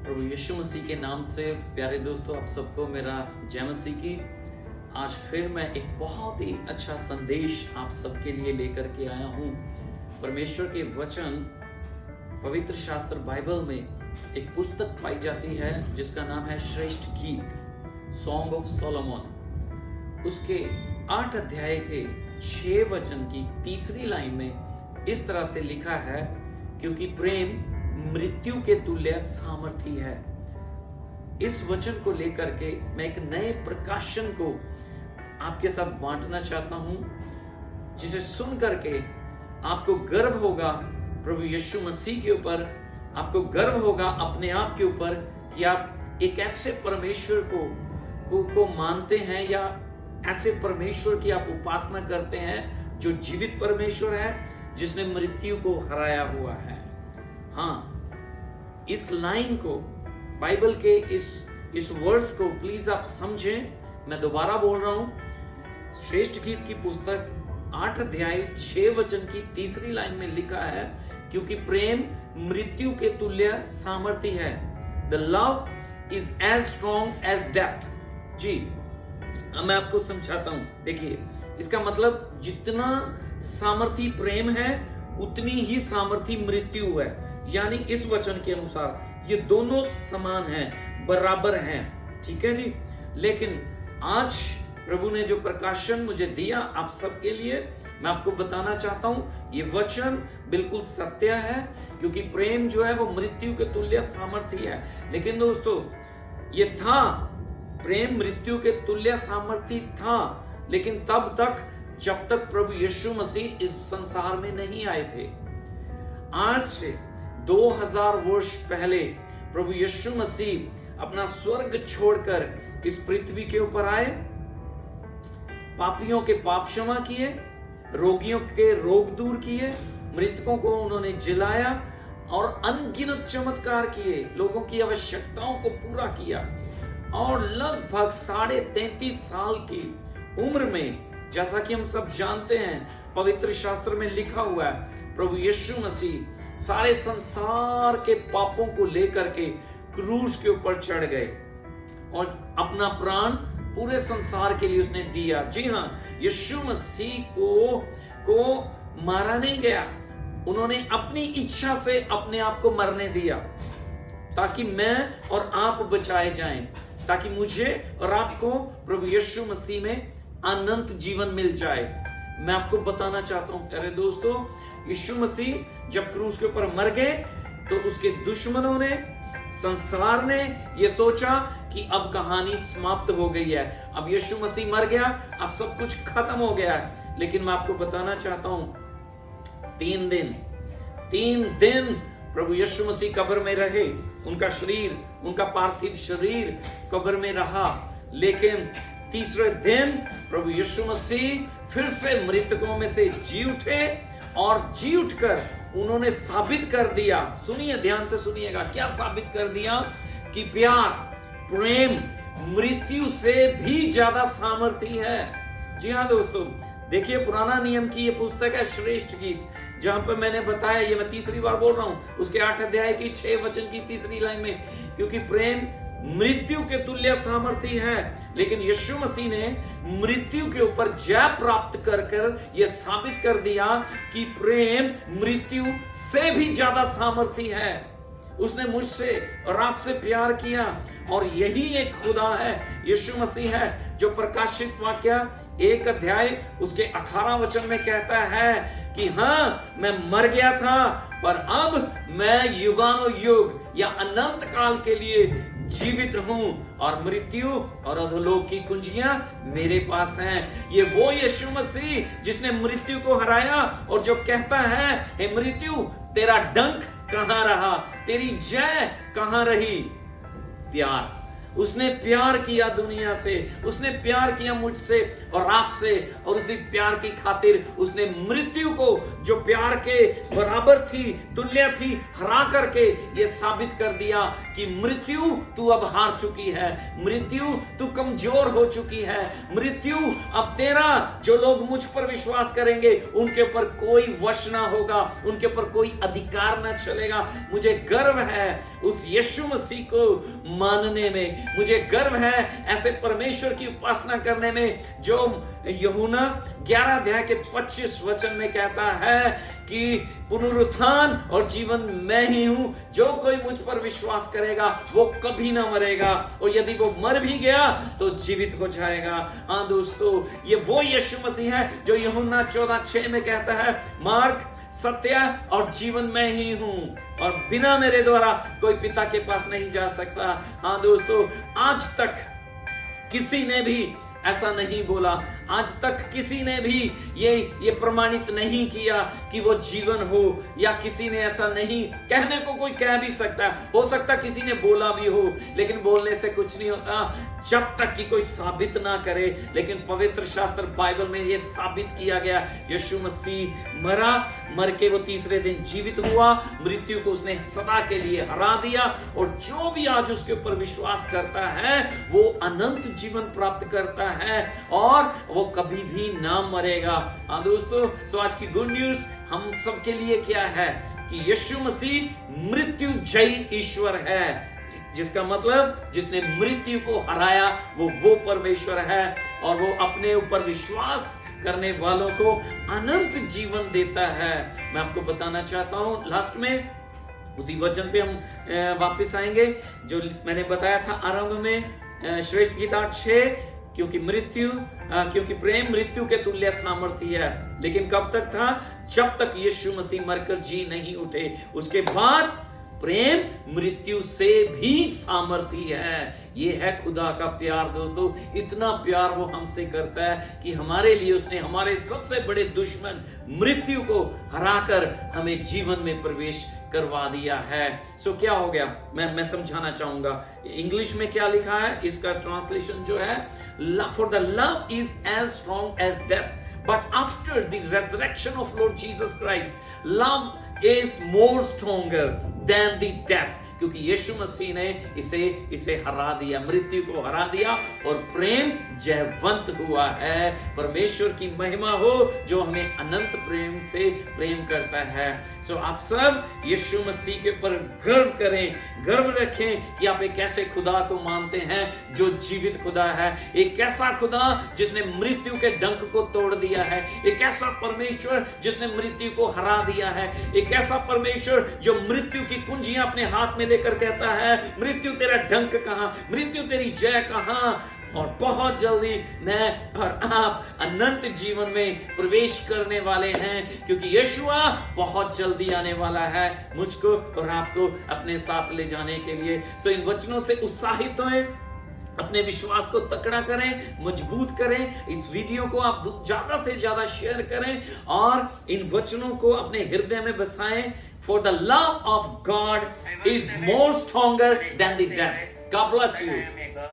प्रभु यीशु मसीह के नाम से प्यारे दोस्तों, आप सबको मेरा जय मसीह की। आज फिर मैं एक बहुत ही अच्छा संदेश आप सबके लिए लेकर के आया हूँ। परमेश्वर के वचन पवित्र शास्त्र बाइबल में एक पुस्तक पाई जाती है जिसका नाम है श्रेष्ठ गीत, सॉन्ग ऑफ सोलोमन। उसके 8 अध्याय के 6 वचन की तीसरी लाइन में इस तरह से लिखा है, क्योंकि प्रेम मृत्यु के तुल्य सामर्थी है। इस वचन को लेकर के मैं एक नए प्रकाशन को आपके साथ बांटना चाहता हूं, जिसे सुन करके आपको गर्व होगा प्रभु यीशु मसीह के ऊपर, आपको गर्व होगा अपने आप के ऊपर कि आप एक ऐसे परमेश्वर को मानते हैं या ऐसे परमेश्वर की आप उपासना करते हैं जो जीवित परमेश्वर है, जिसने मृत्यु को हराया हुआ है। हाँ, इस लाइन को, बाइबल के इस वर्स को प्लीज आप समझें। मैं दोबारा बोल रहा हूं, श्रेष्ठ गीत की पुस्तक 8 अध्याय 6 वचन की तीसरी लाइन में लिखा है, क्योंकि प्रेम मृत्यु के तुल्य सामर्थी है। The love is as strong as death. जी, अब मैं आपको समझाता हूं। देखिए, इसका मतलब जितना सामर्थी प्रेम है उतनी ही सामर्थी मृत्यु है। यानी इस वचन के अनुसार ये दोनों समान हैं, बराबर हैं। ठीक है जी। लेकिन आज प्रभु ने जो प्रकाशन मुझे दिया आप सबके लिए, मैं आपको बताना चाहता हूं, ये वचन बिल्कुल सत्य है, क्योंकि प्रेम जो है वो मृत्यु के तुल्य सामर्थी है। लेकिन दोस्तों, ये था, प्रेम मृत्यु के तुल्य सामर्थी था, लेकिन तब तक जब तक प्रभु यीशु मसीह इस संसार में नहीं आए थे। आज से 2000 वर्ष पहले प्रभु यीशु मसीह अपना स्वर्ग छोड़कर इस पृथ्वी के ऊपर आए, पापियों के पाप क्षमा किए, रोगियों के रोग दूर किए, मृतकों को उन्होंने जिलाया और अनगिनत चमत्कार किए, लोगों की आवश्यकताओं को पूरा किया। और लगभग 33.5 साल की उम्र में, जैसा कि हम सब जानते हैं, पवित्र शास्त्र में लिखा हुआ है, प्रभु यीशु मसीह सारे संसार के पापों को लेकर के क्रूस के ऊपर चढ़ गए और अपना प्राण पूरे संसार के लिए उसने दिया। जी हाँ, यीशु मसीह को मारा नहीं गया, उन्होंने अपनी इच्छा से अपने आप को मरने दिया, ताकि मैं और आप बचाए जाएं, ताकि मुझे और आपको प्रभु यीशु मसीह में अनंत जीवन मिल जाए। मैं आपको बताना चाहता हूं प्यारे दोस्तों, यीशु मसीह जब क्रूस के ऊपर मर गए तो उसके दुश्मनों ने, संसार ने ये सोचा कि अब कहानी समाप्त हो गई है, अब यीशु मसीह मर गया, अब सब कुछ खत्म हो गया है। लेकिन मैं आपको बताना चाहता हूं, 3 दिन प्रभु यीशु मसीह कब्र में रहे, उनका शरीर, उनका पार्थिव शरीर कब्र में रहा। लेकिन तीसरे दिन प्रभु यीशु मसीह फिर से मृतकों में से जी उठे और जी उठकर उन्होंने साबित कर दिया, सुनिए, ध्यान से सुनिएगा, क्या साबित कर दिया? कि प्यार, प्रेम मृत्यु से भी ज्यादा सामर्थी है। जी हाँ दोस्तों, देखिए, पुराना नियम की ये पुस्तक है श्रेष्ठ गीत, जहां पर मैंने बताया, ये मैं तीसरी बार बोल रहा हूं, उसके 8 अध्याय की 6 वचन की तीसरी लाइन में, क्योंकि प्रेम मृत्यु के तुल्य सामर्थी है। लेकिन यीशु मसीह ने मृत्यु के ऊपर जय प्राप्त कर यह साबित कर दिया कि प्रेम मृत्यु से भी ज्यादा सामर्थी है। उसने मुझसे और आपसे प्यार किया, और यही एक खुदा है, यीशु मसीह है, जो प्रकाशित वाक्य 1 अध्याय उसके 18 वचन में कहता है कि हाँ, मैं मर गया था, पर अब मैं युगानुयुग या अनंत काल के लिए जीवित हूं, और मृत्यु और अधोलोक की कुंजियां मेरे पास हैं। ये वो यीशु मसीह जिसने मृत्यु को हराया और जो कहता है, हे मृत्यु, तेरा डंक कहां रहा, तेरी जय कहां रही? प्यार। उसने प्यार किया दुनिया से, उसने प्यार किया मुझसे और आपसे, और उसी प्यार की खातिर उसने मृत्यु को, जो प्यार के बराबर थी, तुल्य थी, हरा करके ये साबित कर दिया कि मृत्यु तू अब हार चुकी है, मृत्यु तू कमजोर हो चुकी है, मृत्यु अब तेरा, जो लोग मुझ पर विश्वास करेंगे उनके ऊपर कोई वश ना होगा, उनके ऊपर कोई अधिकार ना चलेगा। मुझे गर्व है उस यीशु मसीह को मानने में, मुझे गर्व है ऐसे परमेश्वर की उपासना करने में, जो यूहन्ना 11 अध्याय के 25 वचन में कहता है कि पुनरुत्थान और जीवन मैं ही हूं, जो कोई मुझ पर विश्वास करेगा वो कभी ना मरेगा, और यदि वो मर भी गया तो जीवित हो जाएगा। हाँ दोस्तों, ये वो यीशु मसीह है जो यूहन्ना 14:6 में कहता है, मार्ग, सत्य और जीवन मैं ही हूं, और बिना मेरे द्वारा कोई पिता के पास नहीं जा सकता। हाँ दोस्तों, आज तक किसी ने भी ऐसा नहीं बोला, आज तक किसी ने भी ये प्रमाणित नहीं किया कि वो जीवन हो, या किसी ने ऐसा नहीं, कहने को कोई कह भी सकता है, हो सकता किसी ने बोला भी हो, लेकिन बोलने से कुछ नहीं होता जब तक कि कोई साबित ना करे। लेकिन पवित्र शास्त्र बाइबल में ये साबित किया गया, यीशु मसीह मरा, मर के वो तीसरे दिन जीवित हुआ, मृत्यु को उसने सदा के लिए हरा दिया, और जो भी आज उसके ऊपर विश्वास करता है वो अनंत जीवन प्राप्त करता है, और वो कभी भी ना मरेगा। हाँ दोस्तों, सो आज की गुड न्यूज हम सबके लिए क्या है कि यीशु मसीह मृत्यु जयी ईश्वर है, जिसका मतलब जिसने मृत्यु को हराया वो परमेश्वर है, और वो अपने ऊपर विश्वास करने वालों को अनंत जीवन देता है। मैं आपको बताना चाहता हूं, लास्ट में उसी वचन पे हम वापस आएंगे जो मैंने बताया था आरंभ में, श्रेष्ठ गीत 8:6, क्योंकि प्रेम मृत्यु के तुल्य सामर्थी है, लेकिन कब तक था? जब तक यीशु मसीह मरकर जी नहीं उठे, उसके बाद प्रेम मृत्यु से भी सामर्थी है। ये है खुदा का प्यार दोस्तों, इतना प्यार वो हमसे करता है कि हमारे लिए उसने हमारे सबसे बड़े दुश्मन मृत्यु को हराकर हमें जीवन में प्रवेश करवा दिया है। सो क्या हो गया, मैं समझाना चाहूंगा इंग्लिश में क्या लिखा है, इसका ट्रांसलेशन जो है, for the love is as strong as death, but after the resurrection of Lord Jesus Christ love is more stronger than the death, क्योंकि यीशु मसीह ने इसे हरा दिया, मृत्यु को हरा दिया, और प्रेम जयवंत हुआ है। परमेश्वर की महिमा हो जो हमें अनंत प्रेम से प्रेम करता है। सो आप सब यीशु मसीह के ऊपर गर्व करें, गर्व रखें कि आप एक ऐसे खुदा को मानते हैं जो जीवित खुदा है, एक ऐसा खुदा जिसने मृत्यु के डंक को तोड़ दिया है, एक ऐसा परमेश्वर जिसने मृत्यु को हरा दिया है, एक ऐसा परमेश्वर जो मृत्यु की कुंजियां अपने हाथ में लेकर कहता है, मृत्यु तेरा डंक कहां, मृत्यु तेरी जय कहां, और बहुत जल्दी मैं और आप अनंत जीवन में प्रवेश करने वाले हैं, क्योंकि यीशुआ बहुत जल्दी आने वाला है मुझको और आपको अपने साथ ले जाने के लिए। सो इन वचनों से उत्साहित होएं, अपने विश्वास को तकड़ा करें, मजबूत करें, इस वीडियो को आप ज्यादा से ज्यादा शेयर करें, और इन वचनों को अपने हृदय में बसाएं। For the love of God is more stronger than the death. God bless you.